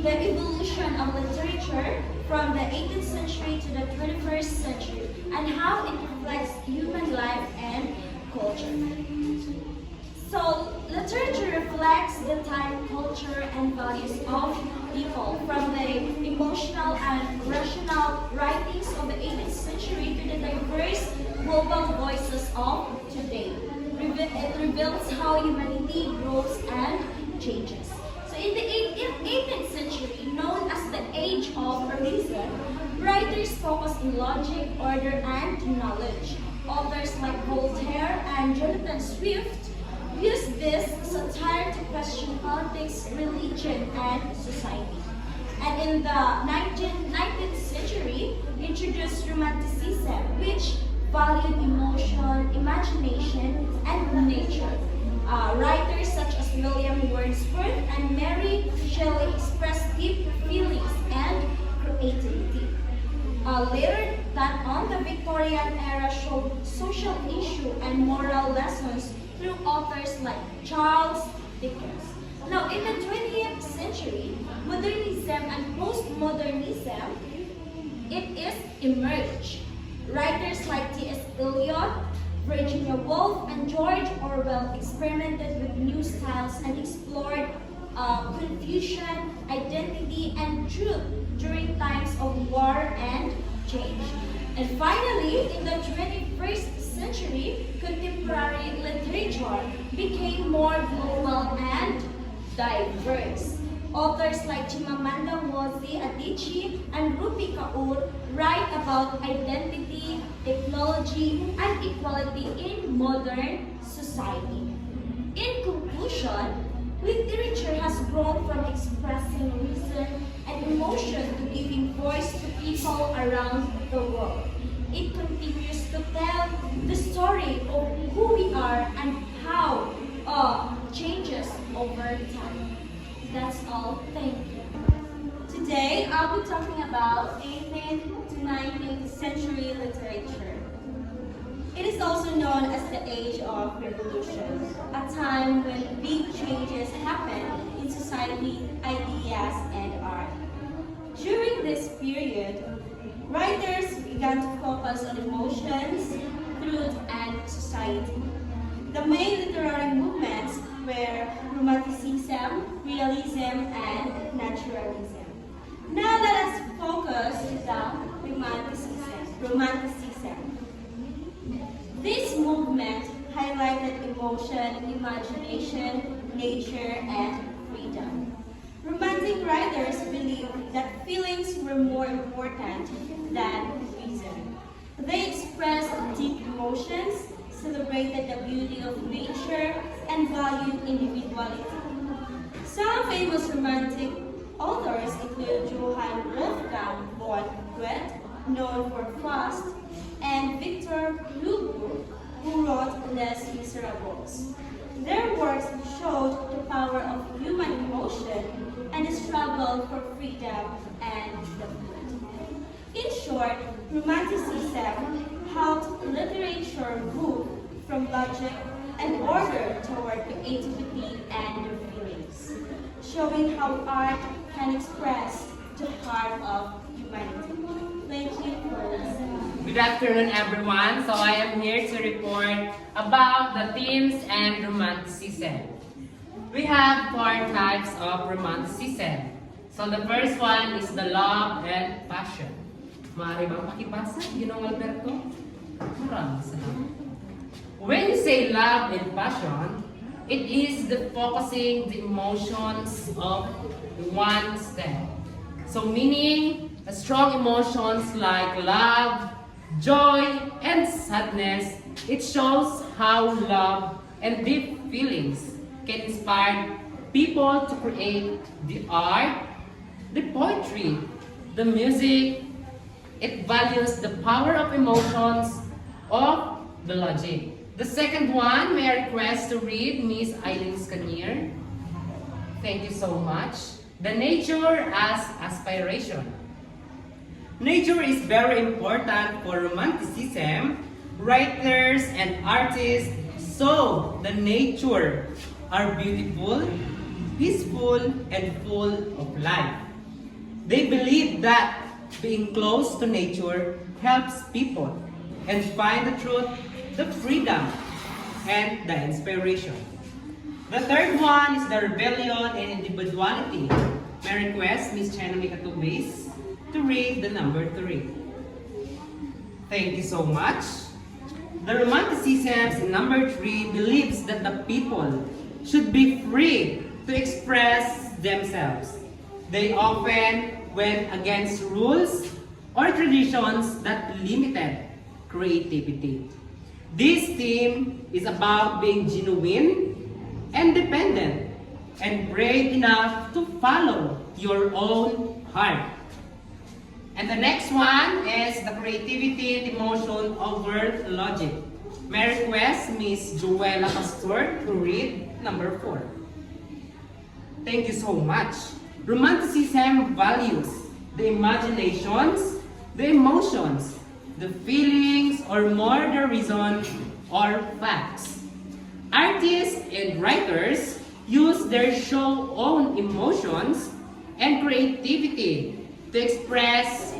the evolution of literature from the 18th century to the 21st century, and how it reflects human life and culture. So, literature reflects the time, culture, and values of people, from the emotional and rational writings of the 18th century to the diverse global voices of today. It reveals how humanity grows and changes. So, in the 18th century, known as the Age of Reason, writers focused on logic, order, and knowledge. Authors like Voltaire and Jonathan Swift used this satire to question politics, religion, and society. And in the 19th century, introduced Romanticism, which valued emotion, imagination, and nature. Writers such as William Wordsworth and Mary Shelley expressed deep feelings and creativity. Later that on, the Victorian era showed social issue and moral lessons through authors like Charles Dickens. Now, in the 20th century, modernism and postmodernism, it is emerged. Writers like T.S. Eliot, Virginia Woolf, and George Orwell experimented with new styles and explored confusion, identity, and truth during times of war and change. And finally, in the 21st century, contemporary literature became more global and diverse. Authors like Chimamanda Ngozi Adichie and Rupi Kaur write about identity, technology, and equality in modern society. In conclusion, literature has grown from expressing reason and emotion to giving voice to people around the world. It continues to tell the story of who we are and how changes over time. That's all. Thank you. Today, I'll be talking about 18th to 19th century literature. It is also known as the Age of Revolution, a time when big changes happen in society, ideas, and art. During this period, writers began to focus on emotions, truth, and society. The main literary movements were Romanticism, Realism, and Naturalism. Now let us focus on Romanticism. This movement highlighted emotion, imagination, nature, and freedom. Romantic writers believed that feelings were more important than reason. They expressed deep emotions, celebrated the beauty of nature, and valued individuality. Some famous romantic authors include Johann Wolfgang von Goethe, known for Faust, and Victor Hugo, who wrote Les Miserables. Their works showed the power of human emotion and the struggle for freedom and the good. In short, Romanticism helped literature move from logic and order toward creativity and their feelings, showing how art can express the heart of humanity. Thank you for listening. Good afternoon, everyone. So I am here to report about the themes and romanticism. We have four types of romanticism. So the first one is the love and passion. Maaari bang pakibasa, Ginong Alberto? Maraming salamat. When you say love and passion, it is the focusing the emotions of one step. So meaning, strong emotions like love, joy, and sadness, it shows how love and deep feelings can inspire people to create the art, the poetry, the music. It values the power of emotions of the logic. The second one, may I request to read Miss Eileen Scanier. Thank you so much. The nature as aspiration. Nature is very important for romanticism. Writers and artists saw the nature are beautiful, peaceful, and full of life. They believe that being close to nature helps people and find the truth, the freedom, and the inspiration. The third one is the rebellion and individuality. May request Ms. Chena Mikatubis to read the number 3. Thank you so much. The Romanticism in number 3 believes that the people should be free to express themselves. They often went against rules or traditions that limited creativity. This theme is about being genuine, independent, and brave enough to follow your own heart. And the next one is the creativity and emotion over logic. May I request Ms. Joella Pastor to read number 4. Thank you so much. Romanticism values the imaginations, the emotions, the feelings, or more the reason or facts. Artists and writers use their show own emotions and creativity to express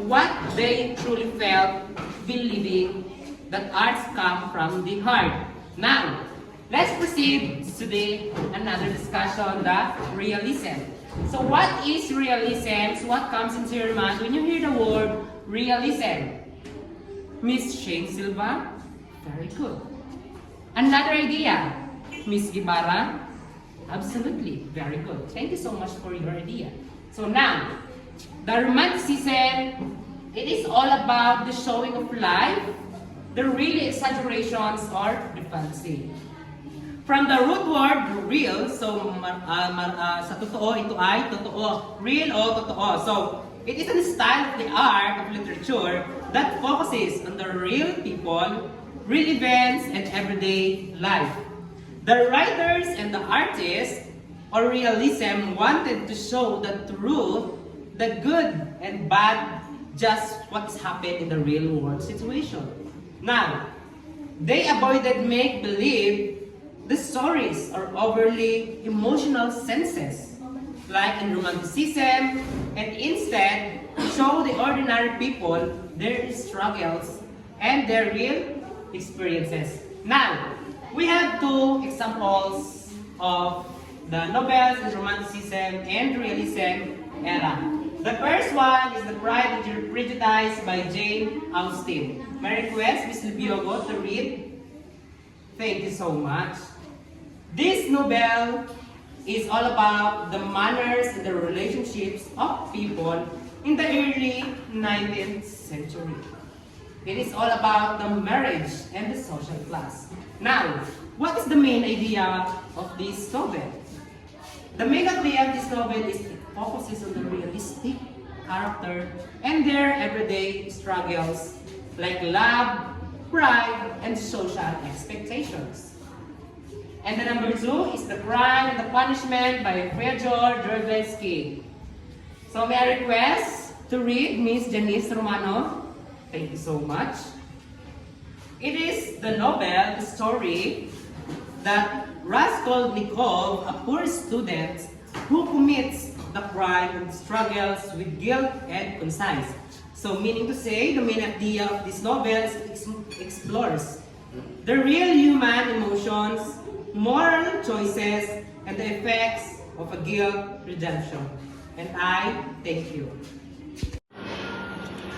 what they truly felt, believing that arts come from the heart. Now, let's proceed to another discussion, the realism. So what is realism? So what comes into your mind when you hear the word realism? Miss Shane Silva? Very good. Another idea? Miss Gibara? Absolutely, very good. Thank you so much for your idea. So now, the Romanticism, it is all about the showing of life, the really exaggerations or the fancy. From the root word real, so sa totoo, ito ay totoo. Real o totoo. So, it is a style of the art of literature that focuses on the real people, real events, and everyday life. The writers and the artists, or realism, wanted to show the truth, the good and bad, just what's happened in the real world situation. Now, they avoided make-believe. The stories are overly emotional senses, like in Romanticism, and instead show the ordinary people their struggles and their real experiences. Now, we have 2 examples of the novels in Romanticism and Realism era. The first one is The Pride and Prejudice by Jane Austen. May I request Ms. Libiogo to read? Thank you so much. This novel is all about the manners and the relationships of people in the early 19th century. It is all about the marriage and the social class. Now, what is the main idea of this novel? The main idea of this novel is it focuses on the realistic character and their everyday struggles like love, pride, and social expectations. And the number 2 is The Crime and the Punishment by Fyodor Dostoevsky. So may I request to read Miss Janice Romano? Thank you so much. It is the novel, the story, that Raskolnikov, a poor student who commits the crime and struggles with guilt and conscience. So meaning to say, the main idea of this novel explores the real human emotions, moral choices, and the effects of a guilt redemption. And I thank you.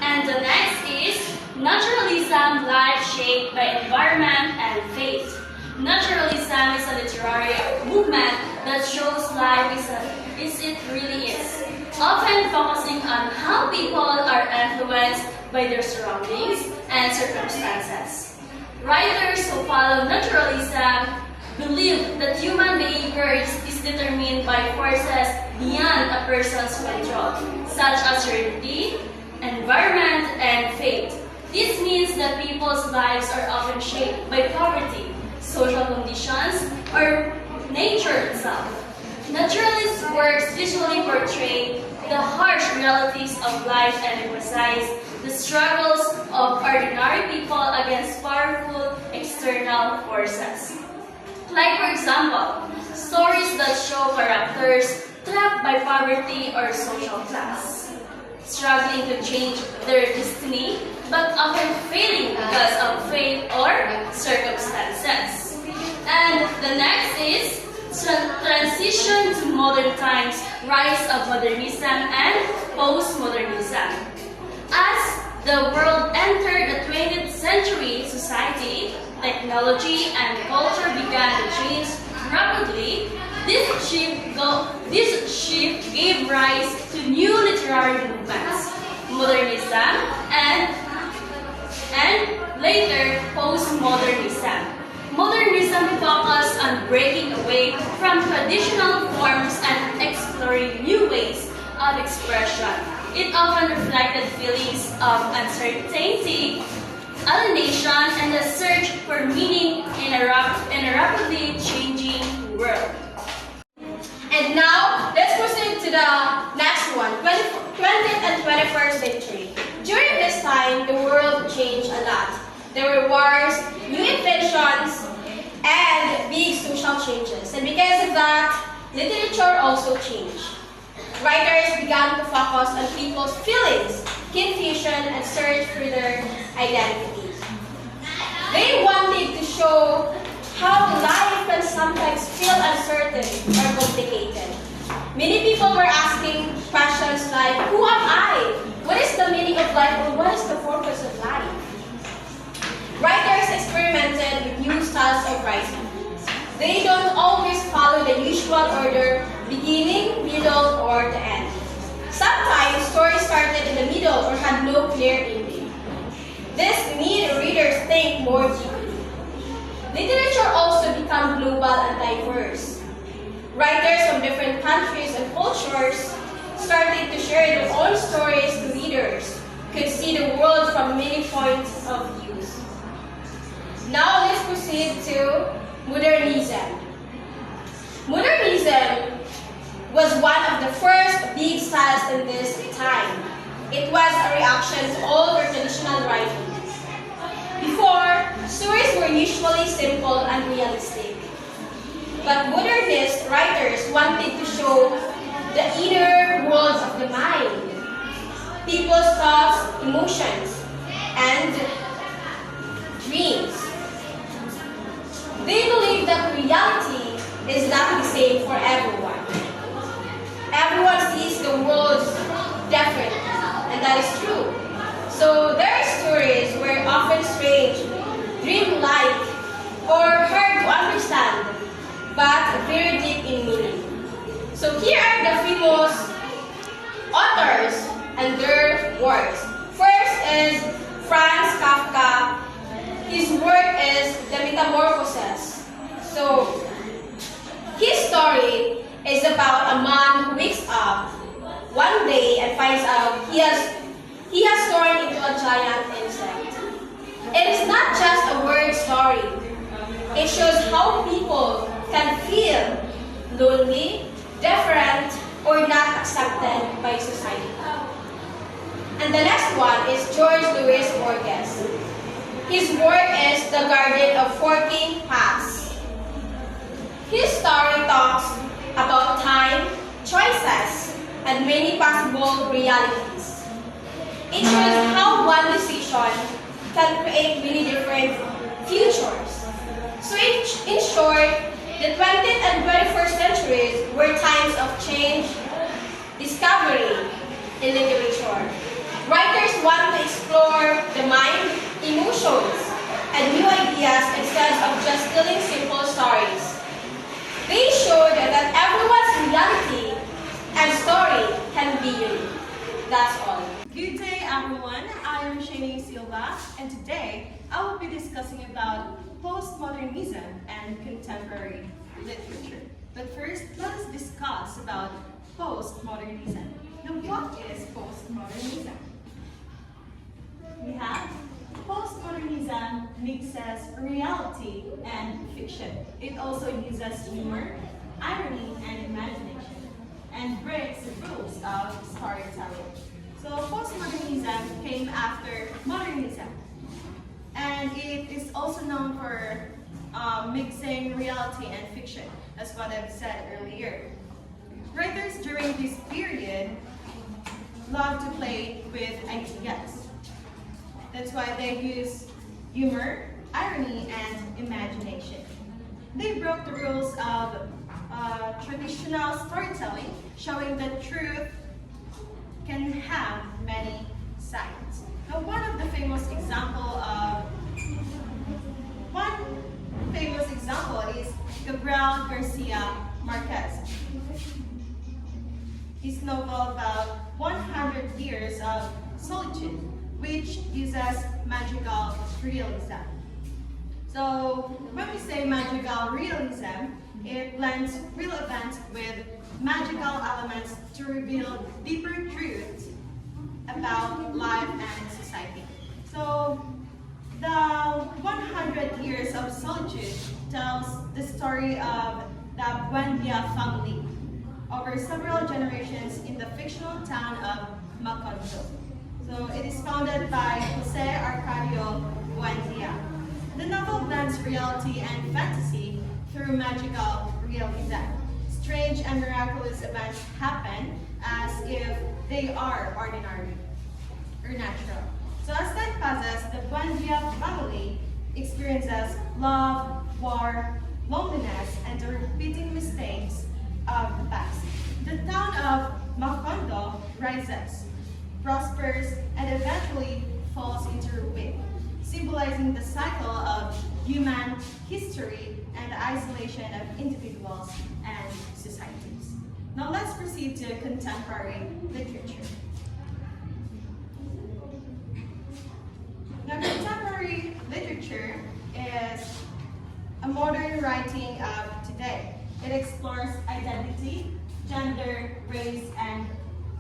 And the next is Naturalism, Life Shaped by Environment and Faith. Naturalism is a literary movement that shows life as it really is, often focusing on how people are influenced by their surroundings and circumstances. Writers who follow naturalism believe that human behavior is determined by forces beyond a person's control, such as heredity, environment, and fate. This means that people's lives are often shaped by poverty, social conditions, or nature itself. Naturalist works visually portray the harsh realities of life and emphasize the struggles of ordinary people against powerful external forces. Like for example, stories that show characters trapped by by poverty or social class, struggling to change their destiny, but often failing because of fate or circumstances. And the next is transition to modern times, rise of modernism and postmodernism. As the world entered the 20th century, society, technology, and culture began to change rapidly. This shift gave rise to new literary movements, modernism, and later postmodernism. Modernism focused on breaking away from traditional forms and exploring new ways of expression. It often reflected feelings of uncertainty, alienation, and a search for meaning in a rapidly changing world. And now, let's proceed to the next one, 20th and 21st century. During this time, the world changed a lot. There were wars, new inventions, and big social changes. And because of that, literature also changed. Writers began to focus on people's feelings, confusion, and search for their identities. They wanted to show how life can sometimes feel uncertain or complicated. Many people were asking questions like, who am I? What is the meaning of life, or what is the purpose of life? Writers experimented with new styles of writing. They don't always follow the usual order, beginning, middle, or the end. Sometimes stories started in the middle or had no clear ending. This made readers think more deeply. Literature also became global and diverse. Writers from different countries and cultures started to share their own stories to readers who could see the world from many points of view. Now let's proceed to modernism. Modernism was one of the first big styles in this time. It was a reaction to older traditional writings. Before, stories were usually simple and realistic. But modernist writers wanted to show the inner worlds of the mind, people's thoughts, emotions, and dreams. They believe that reality is not the same for everyone. Everyone sees the world differently, and that is true. So their stories were often strange, dreamlike, or hard to understand, but very deep in meaning. So here are the famous authors and their works. First is Franz Kafka. His work is The Metamorphoses. So, his story is about a man who wakes up one day and finds out he has turned into a giant insect. It is not just a word story. It shows how people can feel lonely, different, or not accepted by society. And the next one is George Louis Borges. His work is The Garden of Forking Paths. His story talks about time, choices, and many possible realities. It shows how one decision can create many different futures. So in short, the 20th and 21st centuries were times of change, discovery in literature. Writers want to explore the mind, emotions, and new ideas instead of just telling simple stories. They showed that everyone's reality and story can be unique. That's all. Good day, everyone. I am Shani Silva, and today I will be discussing about postmodernism and contemporary literature. But first, let us discuss about postmodernism. Now, what is postmodernism? We have postmodernism mixes reality and fiction. It also uses humor, irony, and imagination, and breaks the rules of storytelling. So postmodernism came after modernism, and it is also known for mixing reality and fiction, as what I've said earlier. Writers during this period loved to play with ideas. That's why they use humor, irony, and imagination. They broke the rules of traditional storytelling, showing that truth can have many sides. Now, one famous example is Gabriel Garcia Marquez. His novel about 100 Years of Solitude, which uses magical realism. So when we say magical realism, it blends real events with magical elements to reveal deeper truths about life and society. So the 100 Years of Solitude tells the story of the Buendia family over several generations in the fictional town of Macondo. So it is founded by Jose Arcadio Buendia. The novel blends reality and fantasy through magical realism. Strange and miraculous events happen as if they are ordinary or natural. So as time passes, the Buendia family experiences love, war, loneliness, and the repeating mistakes of the past. The town of Macondo rises, prospers, and eventually falls into ruin, symbolizing the cycle of human history and the isolation of individuals and societies. Now let's proceed to contemporary literature. Now, contemporary literature is a modern writing of today. It explores identity, gender, race, and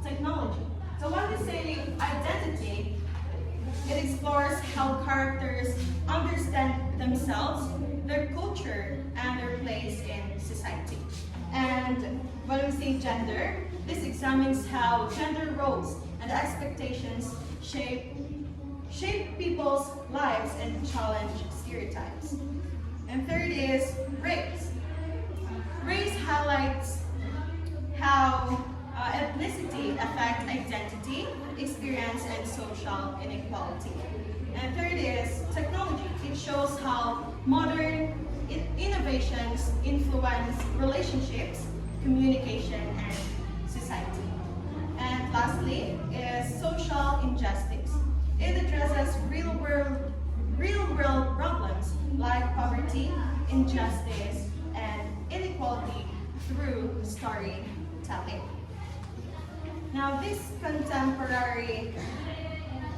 technology. So when we say identity, it explores how characters understand themselves, their culture, and their place in society. And when we say gender, this examines how gender roles and expectations shape people's lives and challenge stereotypes. And third is race. Race highlights how ethnicity affects identity, experience, and social inequality. And third is technology. It shows how modern innovations influence relationships, communication, and society. And lastly is social injustice. It addresses real-world problems like poverty, injustice, and inequality through storytelling. Now, this contemporary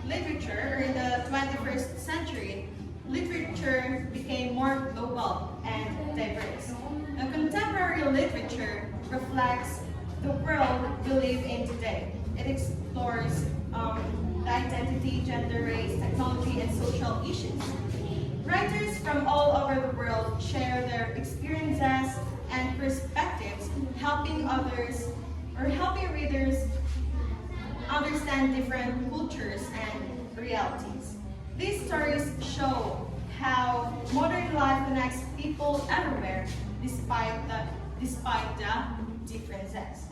literature, or in the 21st century, literature became more global and diverse. Now, contemporary literature reflects the world we live in today. It explores the identity, gender, race, technology, and social issues. Writers from all over the world share their experiences and perspectives, helping readers understand different cultures and realities. These stories show how modern life connects people everywhere despite the differences.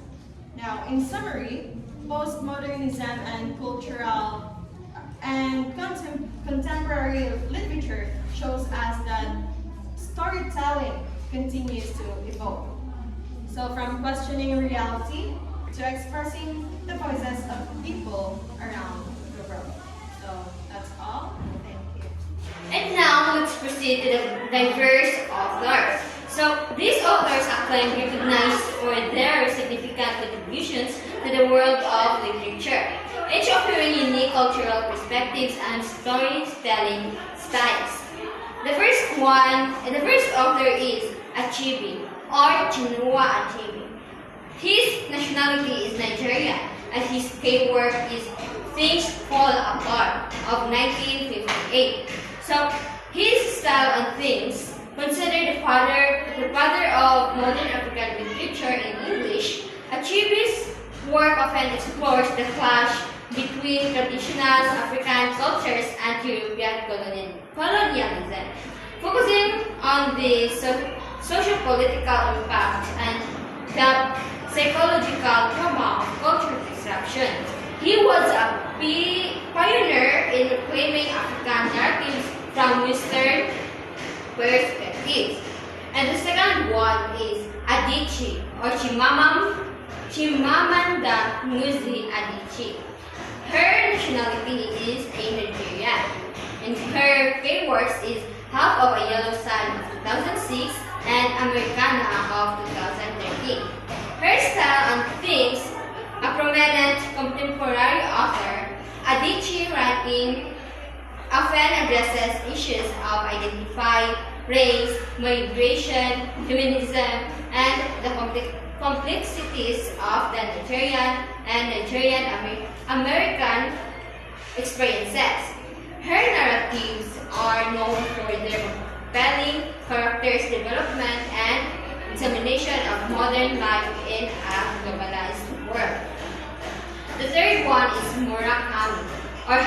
Now, in summary, postmodernism and cultural and contemporary literature shows us that storytelling continues to evolve. So from questioning reality to expressing the voices of people around the world. So that's all. Thank you. And now let's proceed to the diverse authors. So these authors are claimed recognized for their significant contributions to the world of literature, each offering unique cultural perspectives and storytelling styles. The first author is Achebe, or Chinua Achebe. His nationality is Nigerian, and his key work is Things Fall Apart of 1958. So his style and themes, considered the father of modern African literature in English, Achebe's work often explores the clash between traditional African cultures and European colonialism, focusing on the socio-political impact and the psychology framing African narratives from Western perspectives. And the second one is Adichie or Chimamanda Ngozi Adichie. Her nationality is a Nigerian, and her key works is Half of a Yellow Sun of 2006 and Americana of 2013. Her style and themes, a prominent contemporary author, Adichie writing often addresses issues of identity, race, migration, feminism, and the complexities of the Nigerian and Nigerian American experiences. Her narratives are known for their compelling characters development and examination of modern life in a globalized world. The third one is Murakami or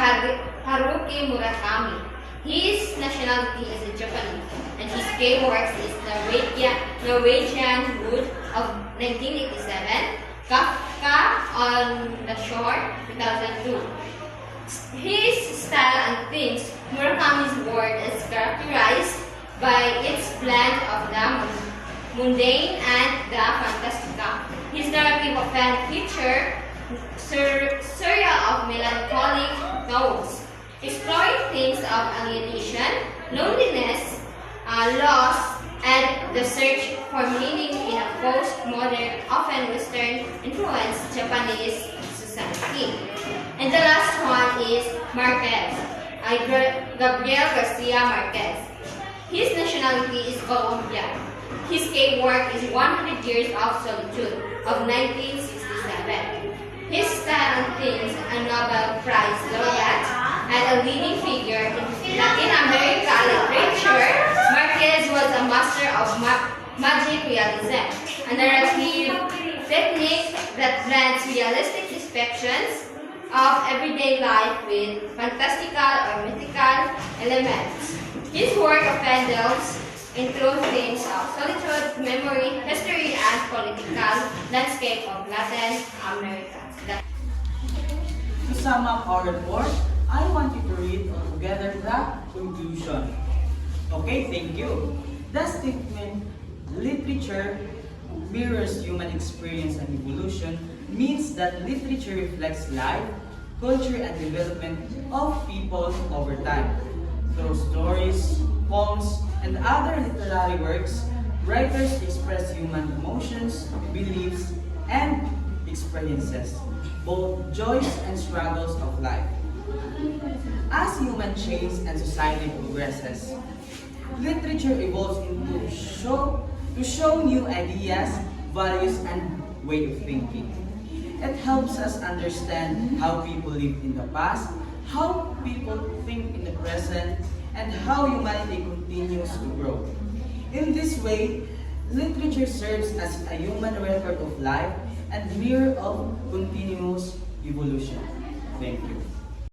Haruki Murakami. His nationality is Japanese, and his key works is Norwegian Wood of 1987, Kafka on the Shore 2002. His style and themes, Murakami's work is characterized by its blend of the mundane and the fantastical. His narrative often features surreal of melancholic tones, exploring themes of alienation, loneliness, loss, and the search for meaning in a postmodern, often Western-influenced Japanese society. And the last one is Marquez, Gabriel Garcia Marquez. His nationality is Colombian. His key work is 100 Years of Solitude of 1967. His style and themes, a Nobel Prize laureate and a leading figure in Latin American literature, Marquez was a master of magic realism, a narrative technique that blends realistic depictions of everyday life with fantastical or mythical elements. His work often delves into themes of solitude, memory, history, and political landscape of Latin America. To sum up our report, I want you to read together the conclusion. Okay, thank you. The statement, literature mirrors human experience and evolution, means that literature reflects life, culture, and development of people over time. Through stories, poems, and other literary works, writers express human emotions, beliefs, and experiences, both joys and struggles of life. As human change and society progresses, literature evolves to show new ideas, values, and way of thinking. It helps us understand how people lived in the past, how people think in the present, and how humanity continues to grow. In this way, literature serves as a human record of life and mirror of continuous evolution. Thank you.